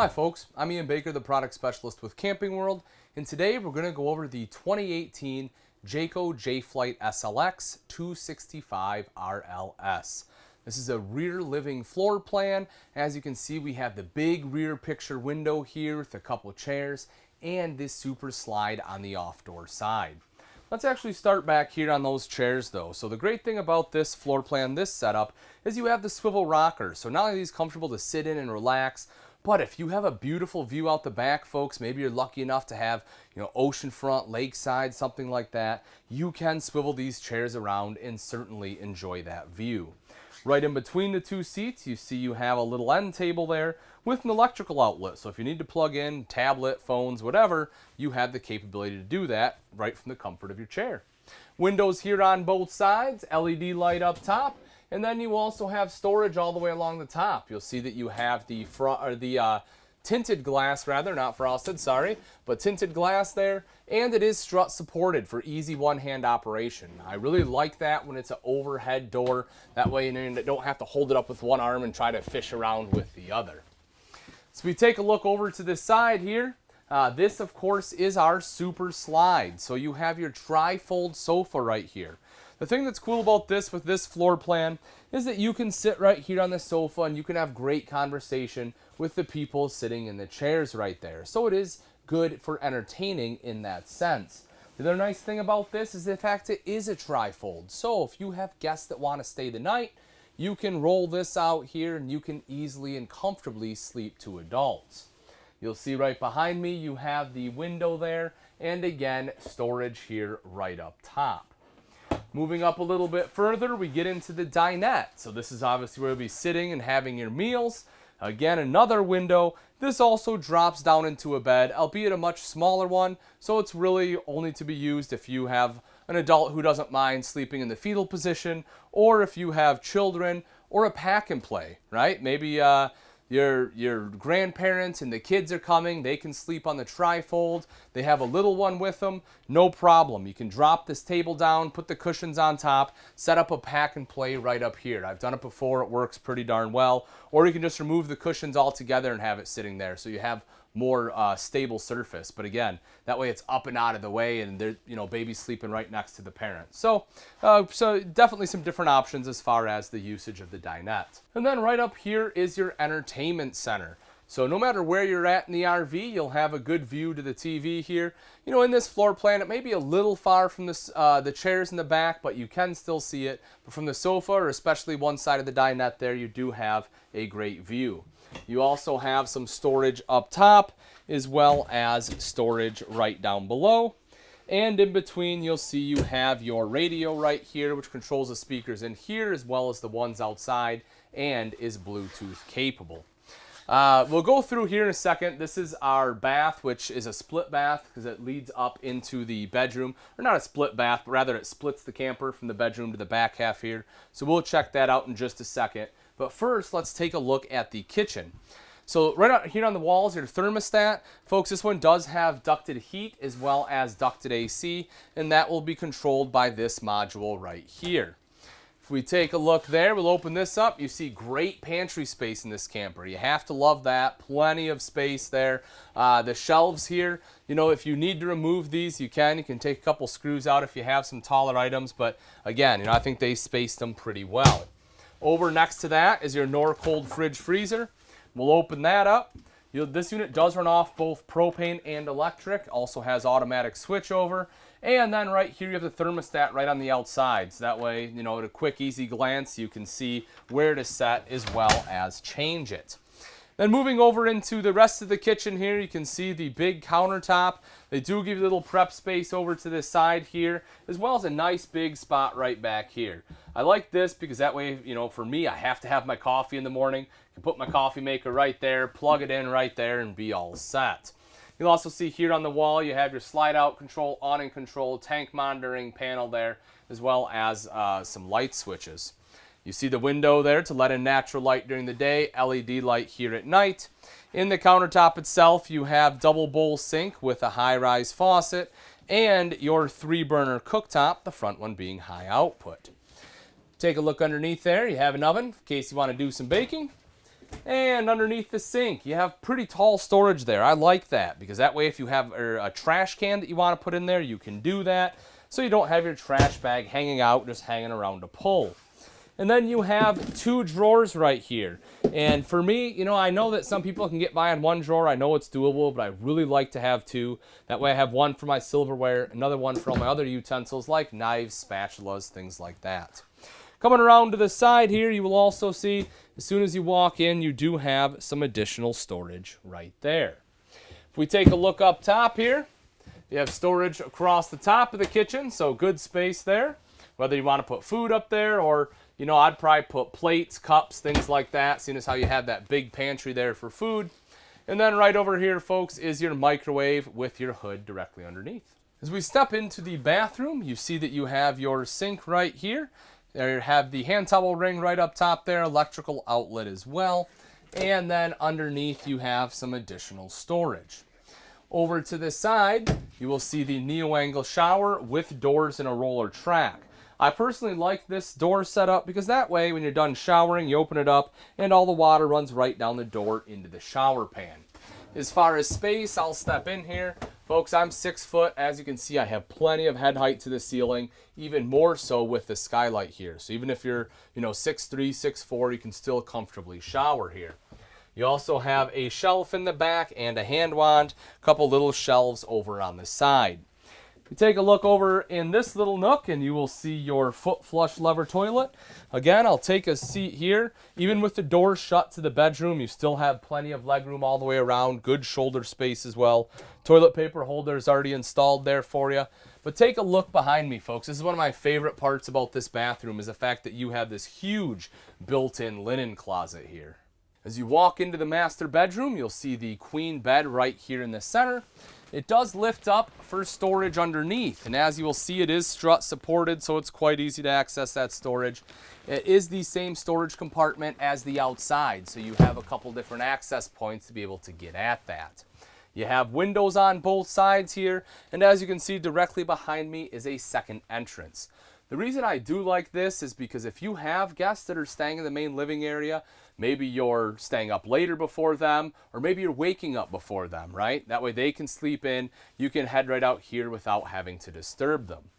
Hi folks, I'm Ian Baker, the product specialist with Camping World, and today we're going to go over the 2018 Jayco J-Flight SLX 265 RLS. This is a rear living floor plan. As you can see, we have the big rear picture window here with a couple chairs and this super slide on the off-door side. Let's actually start back here on those chairs though. So the great thing about this floor plan, this setup, is you have the swivel rocker. So not only are these comfortable to sit in and relax, but if you have a beautiful view out the back, folks, maybe you're lucky enough to have, oceanfront, lakeside, something like that, you can swivel these chairs around and certainly enjoy that view. Right in between the two seats, you see you have a little end table there with an electrical outlet. So if you need to plug in tablet, phones, whatever, you have the capability to do that right from the comfort of your chair. Windows here on both sides, LED light up top. And then you also have storage all the way along the top. You'll see that you have the tinted glass, not frosted, sorry, but tinted glass there, and it is strut supported for easy one-hand operation. I really like that when it's an overhead door. That way you don't have to hold it up with one arm and try to fish around with the other. So we take a look over to this side here. This, of course, is our super slide. So you have your tri-fold sofa right here. The thing that's cool about this with this floor plan is that you can sit right here on the sofa and you can have great conversation with the people sitting in the chairs right there. So it is good for entertaining in that sense. The other nice thing about this is the fact it is a tri-fold. So if you have guests that want to stay the night, you can roll this out here and you can easily and comfortably sleep two adults. You'll see right behind me you have the window there, and again storage here right up top. Moving up a little bit further, we get into the dinette. So this is obviously where you'll be sitting and having your meals. Again, another window. This also drops down into a bed, albeit a much smaller one. So it's really only to be used if you have an adult who doesn't mind sleeping in the fetal position, or if you have children, or a pack and play, right? Maybe your grandparents and the kids are coming, they can sleep on the tri-fold. They have a little one with them, no problem. You can drop this table down, put the cushions on top, set up a pack and play right up here. I've done it before, it works pretty darn well. Or you can just remove the cushions altogether and have it sitting there so you have more stable surface. But again, that way it's up and out of the way and baby's sleeping right next to the parent. So definitely some different options as far as the usage of the dinette. And then right up here is your entertainment center. So no matter where you're at in the RV, you'll have a good view to the TV here. In this floor plan, it may be a little far from the chairs in the back, but you can still see it. But from the sofa, or especially one side of the dinette there, you do have a great view. You also have some storage up top, as well as storage right down below. And in between, you'll see you have your radio right here, which controls the speakers in here, as well as the ones outside, and is Bluetooth capable. We'll go through here in a second. This is our bath, which is a split bath because it leads up into the bedroom. Or not a split bath, but rather it splits the camper from the bedroom to the back half here. So we'll check that out in just a second. But first, let's take a look at the kitchen. So right out here on the walls, your thermostat. Folks, this one does have ducted heat as well as ducted AC, and that will be controlled by this module right here. If we take a look there, we'll open this up. You see great pantry space in this camper. You have to love that. Plenty of space there. The shelves here, if you need to remove these, you can. You can take a couple screws out if you have some taller items, but again, I think they spaced them pretty well. Over next to that is your Norcold fridge freezer. We'll open that up. This unit does run off both propane and electric. Also has automatic switchover. And then right here you have the thermostat right on the outside. So that way, at a quick, easy glance, you can see where to set as well as change it. Then moving over into the rest of the kitchen here, you can see the big countertop. They do give you a little prep space over to this side here, as well as a nice big spot right back here. I like this because that way, for me, I have to have my coffee in the morning. I can put my coffee maker right there, plug it in right there, and be all set. You'll also see here on the wall, you have your slide out control, awning control, tank monitoring panel there, as well as some light switches. You see the window there to let in natural light during the day, LED light here at night. In the countertop itself, you have double bowl sink with a high-rise faucet and your 3-burner cooktop, the front one being high output. Take a look underneath there. You have an oven in case you want to do some baking. And underneath the sink, you have pretty tall storage there. I like that because that way if you have a trash can that you want to put in there, you can do that. So you don't have your trash bag hanging out, just hanging around to pull. And then you have 2 drawers right here. And for me, you know, I know that some people can get by on 1 drawer. I know it's doable, but I really like to have 2. That way I have one for my silverware, another one for all my other utensils like knives, spatulas, things like that. Coming around to the side here, you will also see, as soon as you walk in, you do have some additional storage right there. If we take a look up top here, you have storage across the top of the kitchen, so good space there. Whether you want to put food up there or, you know, I'd probably put plates, cups, things like that, seeing as how you have that big pantry there for food. And then right over here, folks, is your microwave with your hood directly underneath. As we step into the bathroom, you see that you have your sink right here. There you have the hand towel ring right up top there, electrical outlet as well. And then underneath you have some additional storage. Over to the side, you will see the neo-angle shower with doors and a roller track. I personally like this door setup because that way when you're done showering, you open it up and all the water runs right down the door into the shower pan. As far as space, I'll step in here. Folks, I'm 6 foot. As you can see, I have plenty of head height to the ceiling, even more so with the skylight here. So even if you're, 6'3", 6'4", you can still comfortably shower here. You also have a shelf in the back and a hand wand, a couple little shelves over on the side. You take a look over in this little nook and you will see your foot flush lever toilet. Again, I'll take a seat here. Even with the door shut to the bedroom, you still have plenty of legroom all the way around, good shoulder space as well. Toilet paper holder is already installed there for you. But take a look behind me, folks. This is one of my favorite parts about this bathroom is the fact that you have this huge built-in linen closet here. As you walk into the master bedroom, you'll see the queen bed right here in the center. It does lift up for storage underneath, and as you will see, it is strut supported, so it's quite easy to access that storage. It is the same storage compartment as the outside, so you have a couple different access points to be able to get at that. You have windows on both sides here, and as you can see, directly behind me is a second entrance. The reason I do like this is because if you have guests that are staying in the main living area, maybe you're staying up later before them, or maybe you're waking up before them, right? That way they can sleep in, you can head right out here without having to disturb them.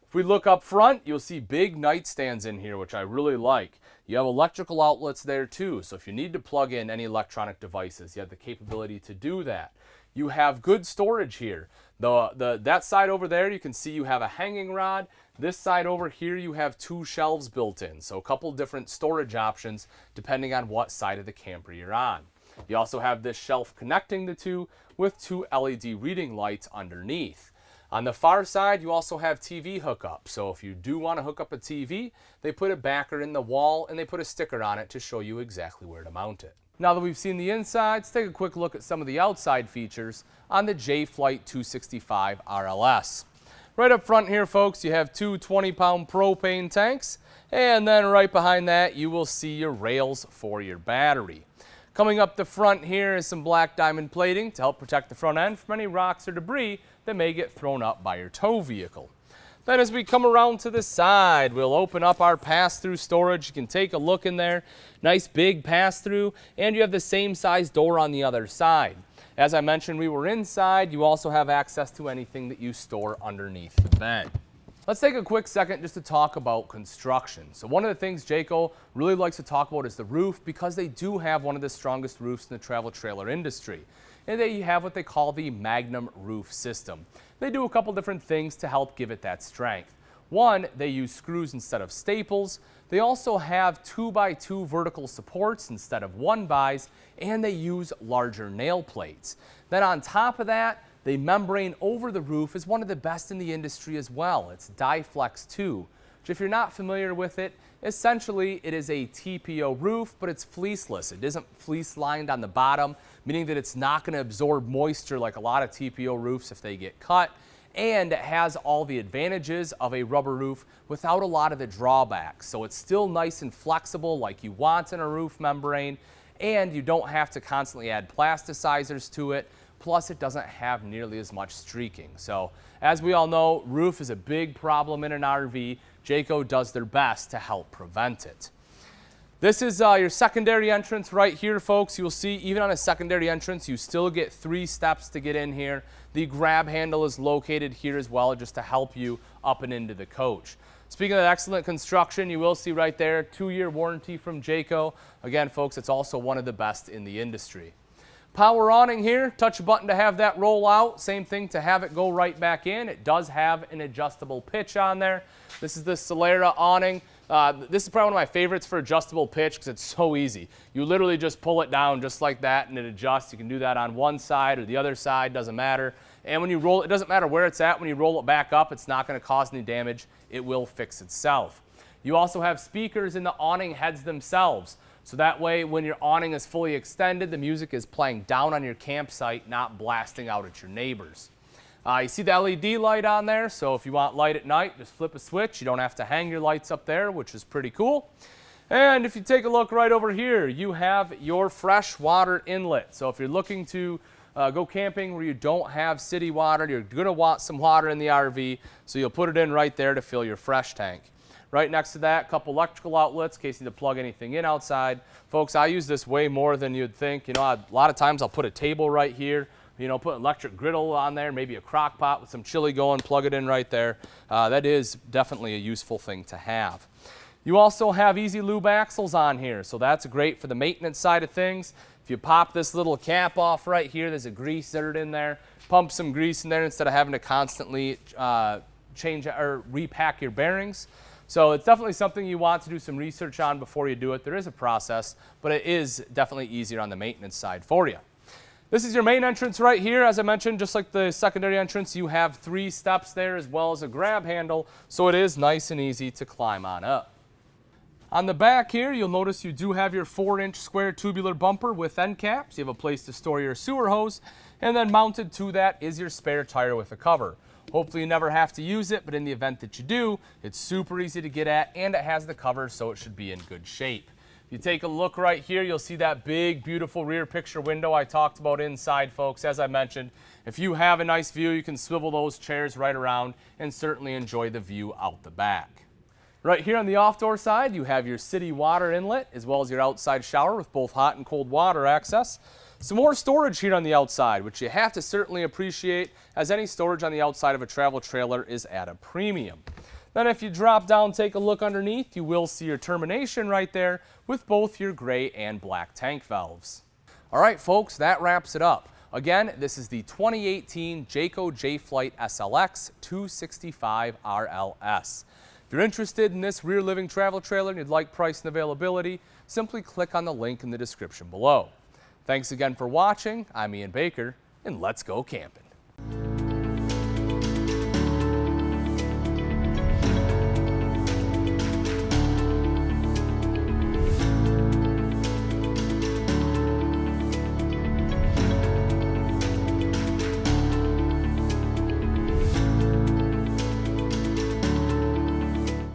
If we look up front, you'll see big nightstands in here, which I really like. You have electrical outlets there too, so if you need to plug in any electronic devices, you have the capability to do that. You have good storage here. That side over there, you can see you have a hanging rod. This side over here, you have 2 shelves built in, so a couple different storage options depending on what side of the camper you're on. You also have this shelf connecting the two with 2 LED reading lights underneath. On the far side, you also have TV hookup, so if you do want to hook up a TV, they put a backer in the wall and they put a sticker on it to show you exactly where to mount it. Now that we've seen the inside, let's take a quick look at some of the outside features on the J-Flight 265 RLS. Right up front here, folks, you have 2 20-pound propane tanks, and then right behind that, you will see your rails for your battery. Coming up the front here is some black diamond plating to help protect the front end from any rocks or debris that may get thrown up by your tow vehicle. Then as we come around to the side, we'll open up our pass-through storage. You can take a look in there. Nice big pass-through, and you have the same size door on the other side. As I mentioned, we were inside. You also have access to anything that you store underneath the bed. Let's take a quick second just to talk about construction. So one of the things Jayco really likes to talk about is the roof, because they do have one of the strongest roofs in the travel trailer industry. And they have what they call the Magnum roof system. They do a couple different things to help give it that strength. One, they use screws instead of staples. They also have 2x2 vertical supports instead of 1x's, and they use larger nail plates. Then on top of that, the membrane over the roof is one of the best in the industry as well. It's Dyflex 2, which if you're not familiar with it, essentially it is a TPO roof, but it's fleeceless. It isn't fleece lined on the bottom, meaning that it's not going to absorb moisture like a lot of TPO roofs if they get cut. And it has all the advantages of a rubber roof without a lot of the drawbacks. So it's still nice and flexible like you want in a roof membrane, and you don't have to constantly add plasticizers to it. Plus, it doesn't have nearly as much streaking. So as we all know, roof is a big problem in an RV. Jayco does their best to help prevent it. This is your secondary entrance right here, folks. You'll see even on a secondary entrance, you still get 3 steps to get in here. The grab handle is located here as well, just to help you up and into the coach. Speaking of excellent construction, you will see right there, 2-year warranty from Jayco. Again, folks, it's also one of the best in the industry. Power awning here, touch a button to have that roll out. Same thing to have it go right back in. It does have an adjustable pitch on there. This is the Solera awning. This is probably one of my favorites for adjustable pitch because it's so easy. You literally just pull it down just like that and it adjusts. You can do that on one side or the other side, doesn't matter. And when you roll it, doesn't matter where it's at. When you roll it back up, it's not going to cause any damage. It will fix itself. You also have speakers in the awning heads themselves. So that way, when your awning is fully extended, the music is playing down on your campsite, not blasting out at your neighbors. You see the LED light on there, so if you want light at night, just flip a switch. You don't have to hang your lights up there, which is pretty cool. And if you take a look right over here, you have your fresh water inlet. So if you're looking to go camping where you don't have city water, you're going to want some water in the RV, so you'll put it in right there to fill your fresh tank. Right next to that, a couple electrical outlets in case you need to plug anything in outside. Folks, I use this way more than you'd think. You know, a lot of times I'll put a table right here, you know, put an electric griddle on there, maybe a crock pot with some chili going, plug it in right there. That is definitely a useful thing to have. You also have easy lube axles on here, so that's great for the maintenance side of things. If you pop this little cap off right here, there's a grease dirt in there. Pump some grease in there instead of having to constantly change or repack your bearings. So it's definitely something you want to do some research on before you do it. There is a process, but it is definitely easier on the maintenance side for you. This is your main entrance right here. As I mentioned, just like the secondary entrance, you have 3 steps there as well as a grab handle, so it is nice and easy to climb on up. On the back here, you'll notice you do have your 4-inch square tubular bumper with end caps. You have a place to store your sewer hose, and then mounted to that is your spare tire with a cover. Hopefully you never have to use it, but in the event that you do, it's super easy to get at, and it has the cover, so it should be in good shape. If you take a look right here, you'll see that big, beautiful rear picture window I talked about inside, folks. As I mentioned, if you have a nice view, you can swivel those chairs right around and certainly enjoy the view out the back. Right here on the off-door side, you have your city water inlet, as well as your outside shower with both hot and cold water access. Some more storage here on the outside, which you have to certainly appreciate, as any storage on the outside of a travel trailer is at a premium. Then if you drop down, take a look underneath, you will see your termination right there with both your gray and black tank valves. All right, folks, that wraps it up. Again, this is the 2018 Jayco J-Flight SLX 265 RLS. If you're interested in this rear living travel trailer and you'd like price and availability, simply click on the link in the description below. Thanks again for watching. I'm Ian Baker, and let's go camping.